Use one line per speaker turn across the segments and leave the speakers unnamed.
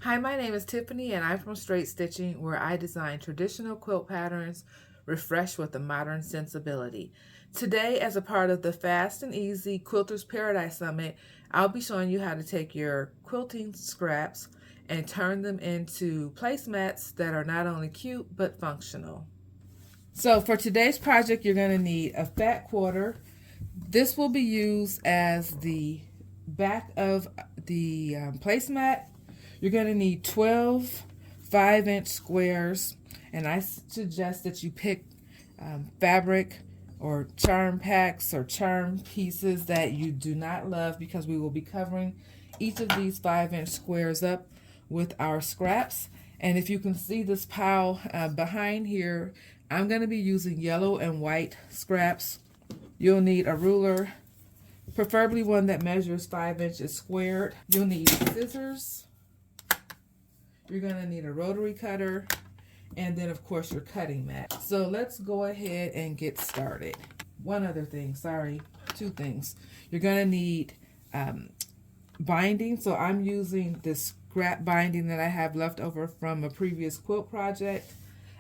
Hi, my name is Tiffany and I'm from Straight Stitching, where I design traditional quilt patterns refreshed with a modern sensibility. Today, as a part of the Fast and Easy Quilters Paradise Summit, I'll be showing you how to take your quilting scraps and turn them into placemats that are not only cute but functional. So for today's project, you're going to need a fat quarter. This will be used as the back of the placemat. You're going to need 12 5-inch squares, and I suggest that you pick fabric or charm packs or charm pieces that you do not love, because we will be covering each of these 5-inch squares up with our scraps. And if you can see this pile behind here, I'm going to be using yellow and white scraps. You'll need a ruler, preferably one that measures 5 inches squared. You'll need scissors. You're going to need a rotary cutter, and then of course your cutting mat. So let's go ahead and get started. One other thing, sorry, two things. You're going to need binding. So I'm using this scrap binding that I have left over from a previous quilt project.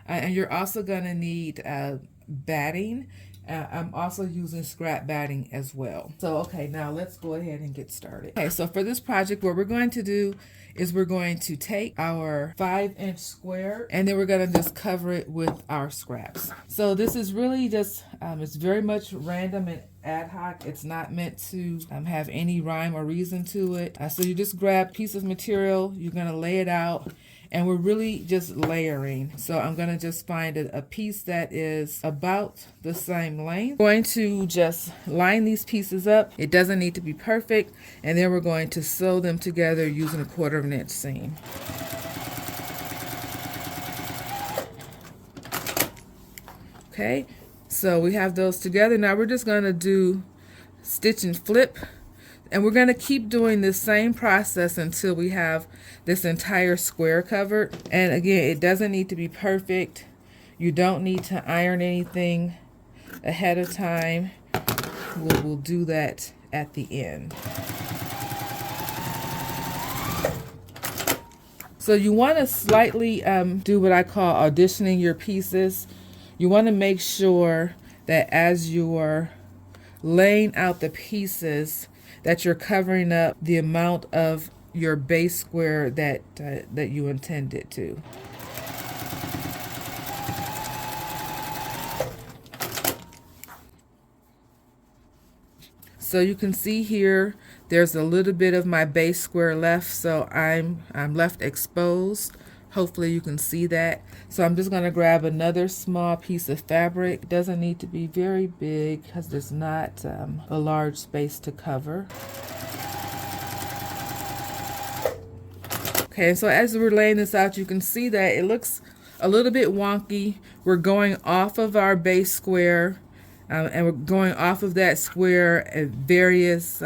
And you're also going to need batting. I'm also using scrap batting as well. So okay, now let's go ahead and get started. Okay, so for this project, what we're going to do is we're going to take our 5-inch square and then we're going to just cover it with our scraps. So this is really just, it's very much random and ad hoc. It's not meant to have any rhyme or reason to it. So you just grab a piece of material, you're going to lay it out, and we're really just layering. So I'm going to just find a piece that is about the same length. I'm going to just line these pieces up. It doesn't need to be perfect. And then we're going to sew them together using a 1/4 inch seam. Okay, so we have those together. Now we're just going to do stitch and flip. And we're going to keep doing this same process until we have this entire square covered. And again, it doesn't need to be perfect. You don't need to iron anything ahead of time. We'll do that at the end. So you want to slightly do what I call auditioning your pieces. You want to make sure that as you're laying out the pieces, that you're covering up the amount of your base square that you intended to. So you can see here, there's a little bit of my base square left, so I'm left exposed. Hopefully you can see that. So I'm just going to grab another small piece of fabric. It doesn't need to be very big because there's not a large space to cover. Okay, so as we're laying this out, you can see that it looks a little bit wonky. We're going off of our base square, and we're going off of that square at various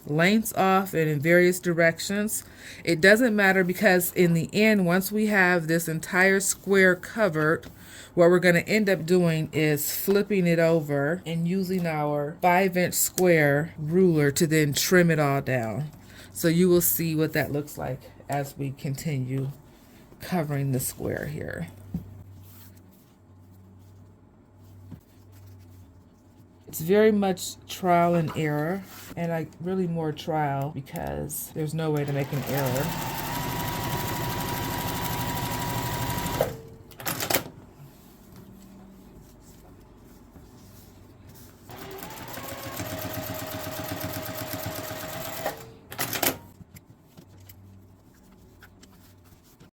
lengths off and in various directions. It doesn't matter, because in the end, once we have this entire square covered, what we're going to end up doing is flipping it over and using our 5-inch square ruler to then trim it all down. So you will see what that looks like as we continue covering the square here. It's very much trial and error, and really more trial because there's no way to make an error.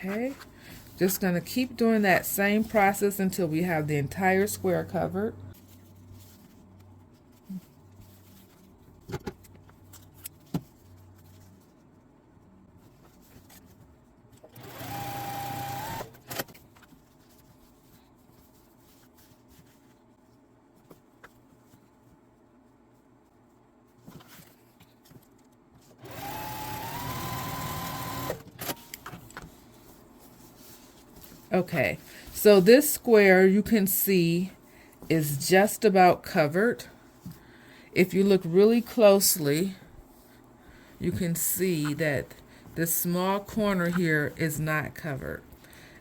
Okay, just going to keep doing that same process until we have the entire square covered. Okay, so this square you can see is just about covered. If you look really closely, you can see that this small corner here is not covered.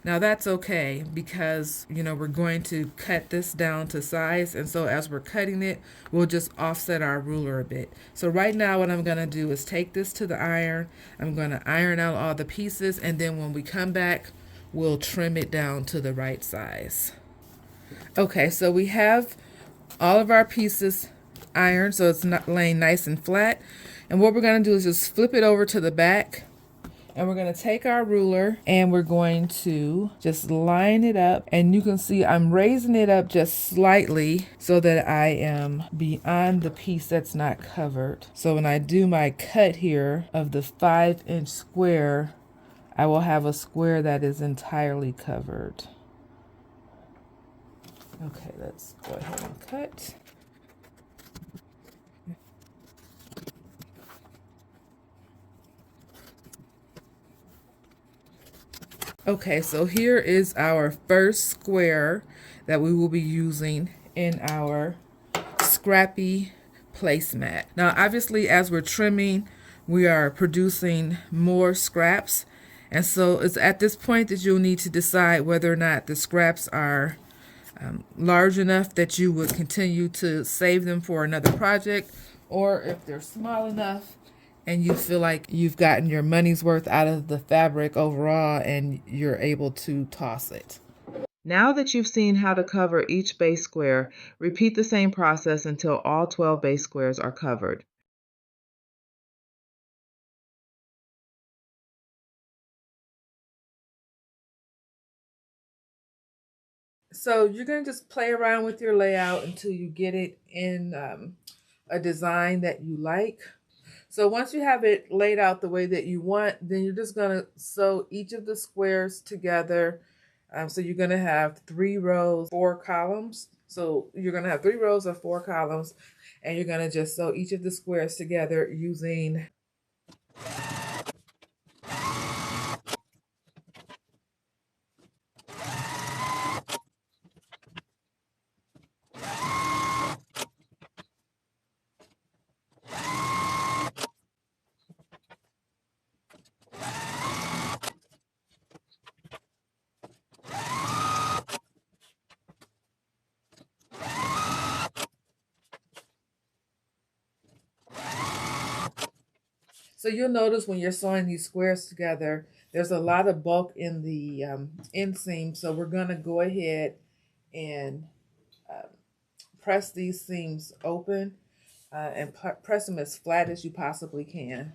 Now that's okay because, we're going to cut this down to size, and so as we're cutting it, we'll just offset our ruler a bit. So right now what I'm going to do is take this to the iron. I'm going to iron out all the pieces, and then when we come back, we'll trim it down to the right size. Okay, so we have all of our pieces ironed so it's not laying nice and flat. And what we're going to do is just flip it over to the back. And we're going to take our ruler and we're going to just line it up. And you can see I'm raising it up just slightly so that I am beyond the piece that's not covered. So when I do my cut here of the 5-inch square, I will have a square that is entirely covered. Okay, let's go ahead and cut. Okay, so here is our first square that we will be using in our scrappy placemat. Now, obviously, as we're trimming, we are producing more scraps. And so it's at this point that you'll need to decide whether or not the scraps are large enough that you would continue to save them for another project, or if they're small enough and you feel like you've gotten your money's worth out of the fabric overall and you're able to toss it. Now that you've seen how to cover each base square, repeat the same process until all 12 base squares are covered. So you're going to just play around with your layout until you get it in a design that you like. So once you have it laid out the way that you want, then you're just going to sew each of the squares together. So you're going to have 3 rows, 4 columns. So you're going to have 3 rows of 4 columns, and you're going to just sew each of the squares together using So you'll notice when you're sewing these squares together, there's a lot of bulk in the inseam. So we're going to go ahead and press these seams open and press them as flat as you possibly can.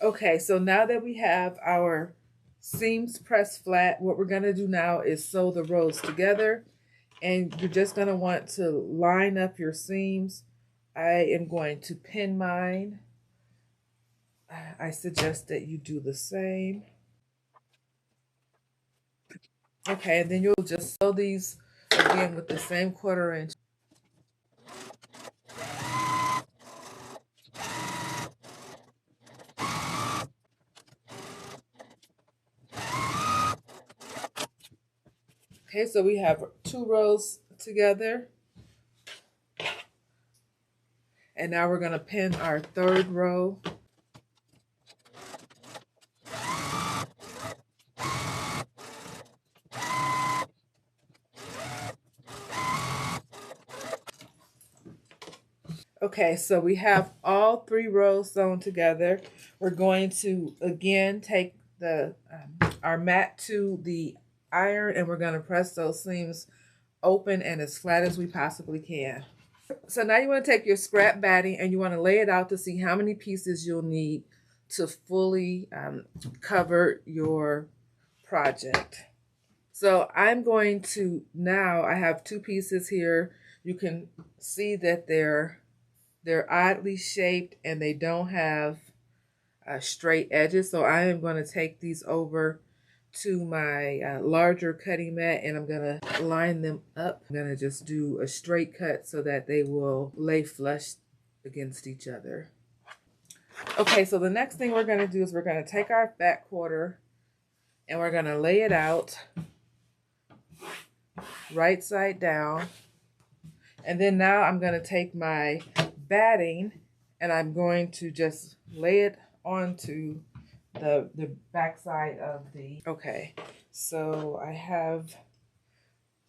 Okay, so now that we have our seams pressed flat, what we're going to do now is sew the rows together. And you're just going to want to line up your seams. I am going to pin mine. I suggest that you do the same. Okay, and then you'll just sew these again with the same 1/4 inch. Okay, so we have 2 rows together. And now we're going to pin our 3rd row. Okay, so we have all 3 rows sewn together. We're going to again take the our mat to the iron, and we're going to press those seams open and as flat as we possibly can. So now you want to take your scrap batting and you want to lay it out to see how many pieces you'll need to fully cover your project. So I'm going to, now I have 2 pieces here. You can see that they're oddly shaped and they don't have straight edges. So I am going to take these over to my larger cutting mat and I'm going to line them up. I'm going to just do a straight cut so that they will lay flush against each other. Okay, so the next thing we're going to do is we're going to take our back quarter and we're going to lay it out right side down. And then now I'm going to take my batting and I'm going to just lay it onto the back side of the, okay, so I have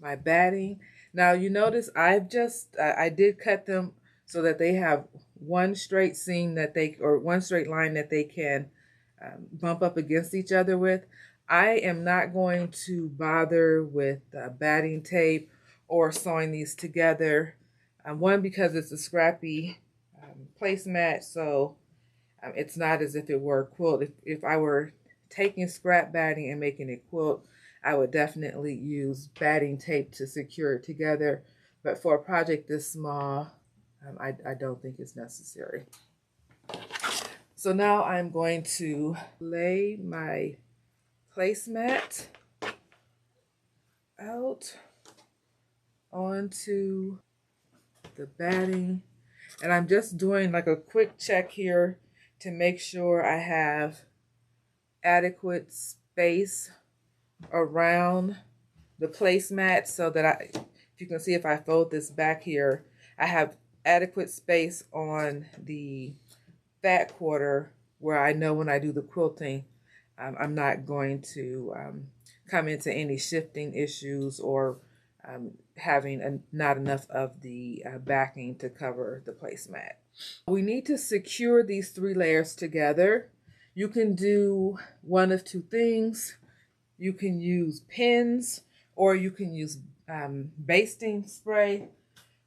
my batting. Now you notice I did cut them so that they have one straight seam that they, or one straight line that they can bump up against each other with. I am not going to bother with batting tape or sewing these together. One, because it's a scrappy placemat, so it's not as if it were a quilt. If I were taking scrap batting and making a quilt, I would definitely use batting tape to secure it together. But for a project this small, I don't think it's necessary. So now I'm going to lay my placemat out onto the batting. And I'm just doing like a quick check here to make sure I have adequate space around the placemat, so that if you can see, if I fold this back here, I have adequate space on the fat quarter where I know when I do the quilting, I'm not going to come into any shifting issues or having not enough of the backing to cover the placemat. We need to secure these 3 layers together. You can do one of 2 things. You can use pins, or you can use basting spray.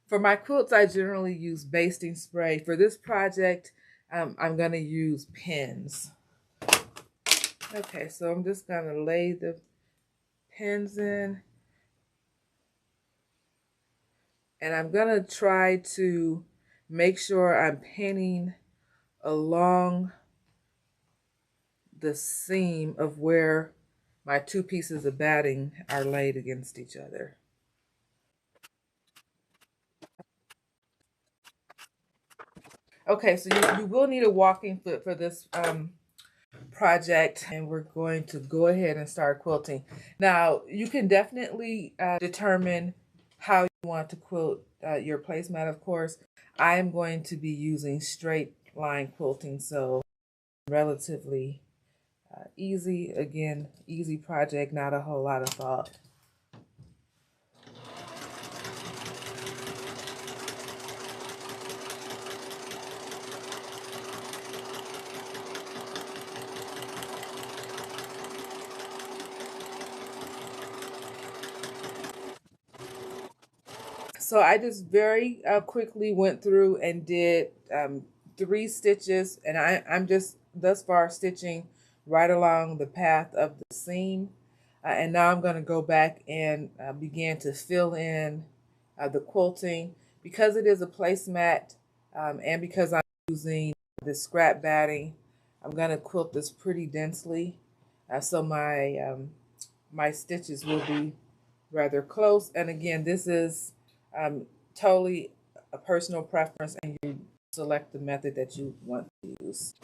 For my quilts, I generally use basting spray. For this project, I'm going to use pins. Okay, so I'm just going to lay the pins in. And I'm going to try to make sure I'm pinning along the seam of where my 2 pieces of batting are laid against each other. Okay, so you will need a walking foot for this project, and we're going to go ahead and start quilting. Now, you can definitely determine how you want to quilt your placemat, of course. I am going to be using straight line quilting, so relatively easy. Again, easy project, not a whole lot of thought. So I just very quickly went through and did 3 stitches, and I'm just thus far stitching right along the path of the seam. And now I'm going to go back and begin to fill in the quilting. Because it is a placemat and because I'm using the scrap batting, I'm going to quilt this pretty densely. So my stitches will be rather close. And again, this is totally a personal preference, and you select the method that you want to use.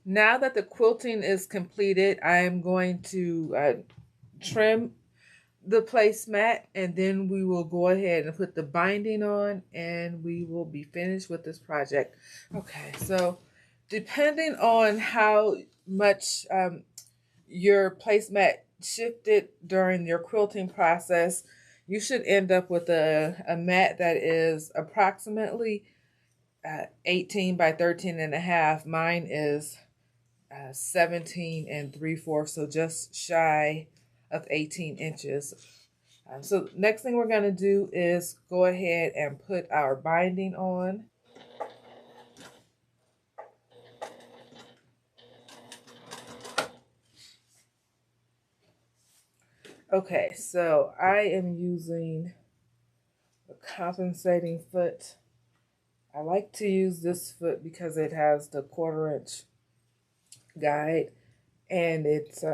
Now that the quilting is completed, I am going to trim the placemat, and then we will go ahead and put the binding on, and we will be finished with this project. Okay, so depending on how much your placemat shifted during your quilting process, you should end up with a mat that is approximately 18 by 13 and a half. Mine is 17 3/4, so just shy of 18 inches. So next thing we're going to do is go ahead and put our binding on. Okay, so I am using a compensating foot. I like to use this foot because it has the 1/4 inch guide, and it's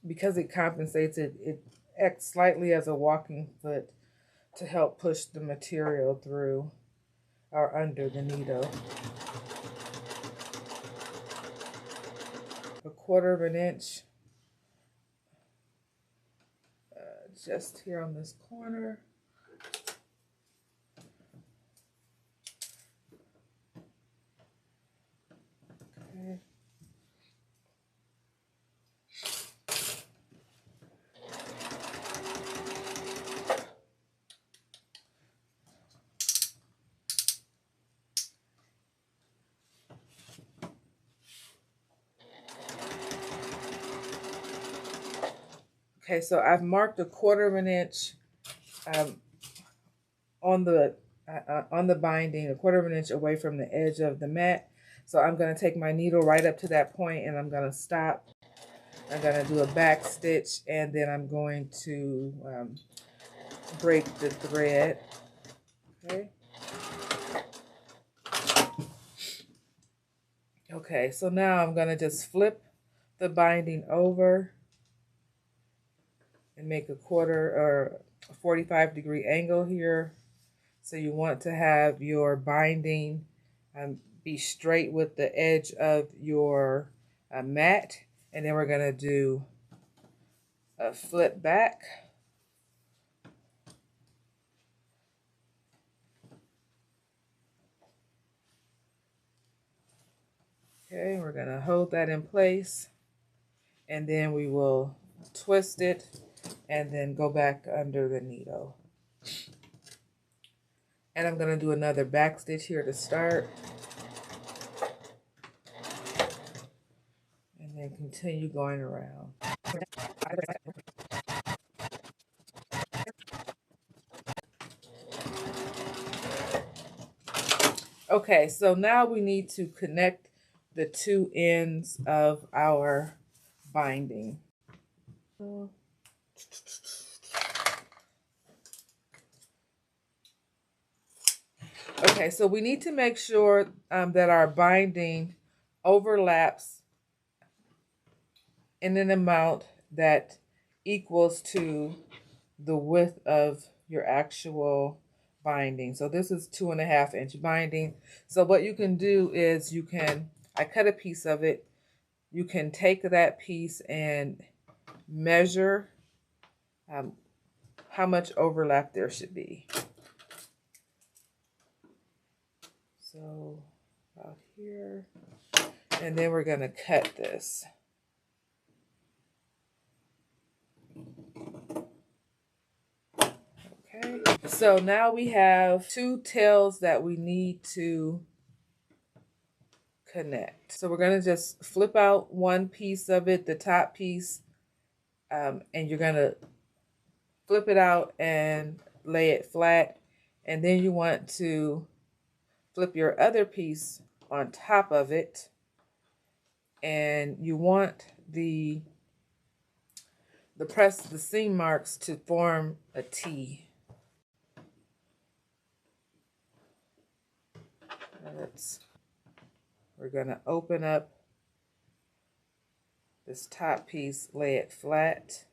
because it compensates, it acts slightly as a walking foot to help push the material through or under the needle. 1/4 inch just here on this corner. Okay. Okay, so I've marked 1/4 inch on the binding, 1/4 inch away from the edge of the mat. So I'm going to take my needle right up to that point, and I'm going to stop. I'm going to do a back stitch, and then I'm going to break the thread. Okay. Okay, so now I'm going to just flip the binding over and make a 45-degree angle here. So you want to have your binding be straight with the edge of your mat, and then we're going to do a flip back. Okay, we're going to hold that in place, and then we will twist it and then go back under the needle. And I'm going to do another back stitch here to start, and then continue going around. Okay, so now we need to connect the two ends of our binding. Okay, so we need to make sure that our binding overlaps in an amount that equals to the width of your actual binding. So this is 2.5 inch binding. So what you can do is I cut a piece of it. You can take that piece and measure how much overlap there should be. So about here, and then we're going to cut this. Okay, so now we have 2 tails that we need to connect. So we're going to just flip out one piece of it, the top piece, and you're going to flip it out and lay it flat, and then you want to flip your other piece on top of it, and you want the seam marks to form a T. We're going to open up this top piece, lay it flat,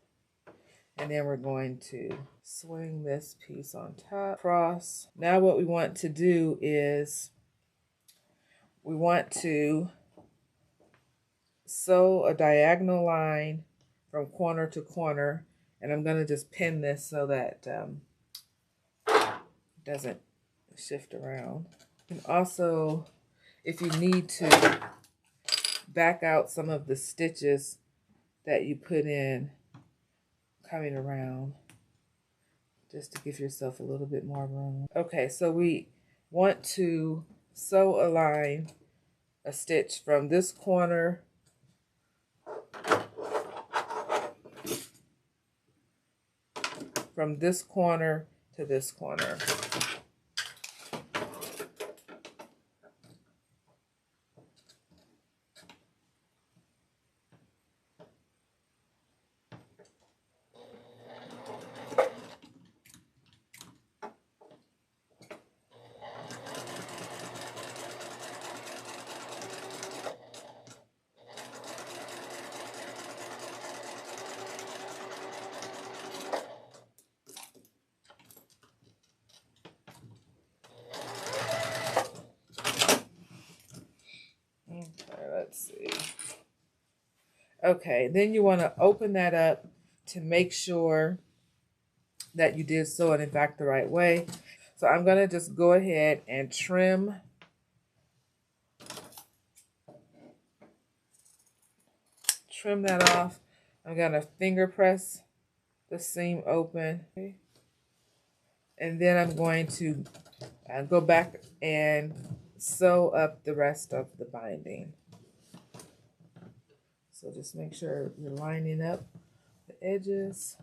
and then we're going to swing this piece on top, cross. Now what we want to do is we want to sew a diagonal line from corner to corner, and I'm going to just pin this so that it doesn't shift around. And also, if you need to, back out some of the stitches that you put in coming around, just to give yourself a little bit more room. Okay, so we want to sew align a stitch from this corner to this corner. let's see. Okay, then you want to open that up to make sure that you did sew it in fact the right way. So I'm going to just go ahead and trim that off. I'm going to finger press the seam open. Okay. And then I'm going to go back and sew up the rest of the binding. So just make sure you're lining up the edges.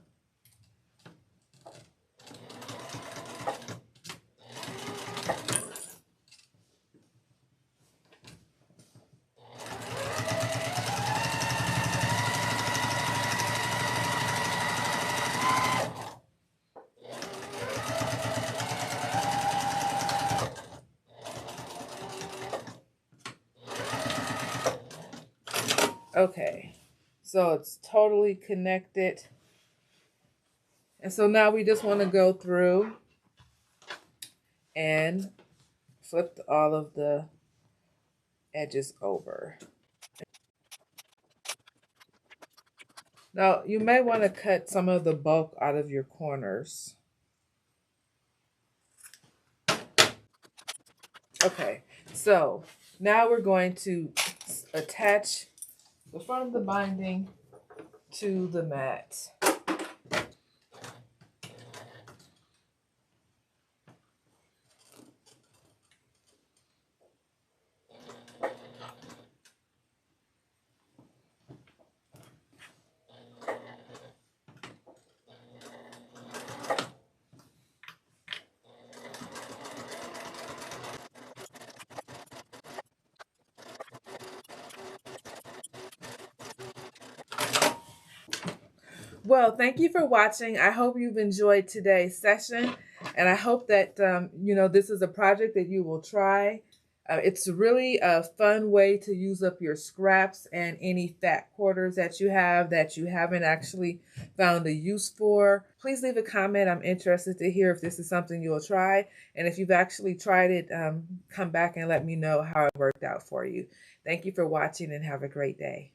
Okay, so it's totally connected. And so now we just want to go through and flip all of the edges over. Now, you may want to cut some of the bulk out of your corners. Okay, so now we're going to attach the front of the binding to the mat. Well, thank you for watching. I hope you've enjoyed today's session, and I hope that this is a project that you will try. It's really a fun way to use up your scraps and any fat quarters that you haven't actually found a use for. Please leave a comment. I'm interested to hear if this is something you'll try, and if you've actually tried it, come back and let me know how it worked out for you. Thank you for watching, and have a great day.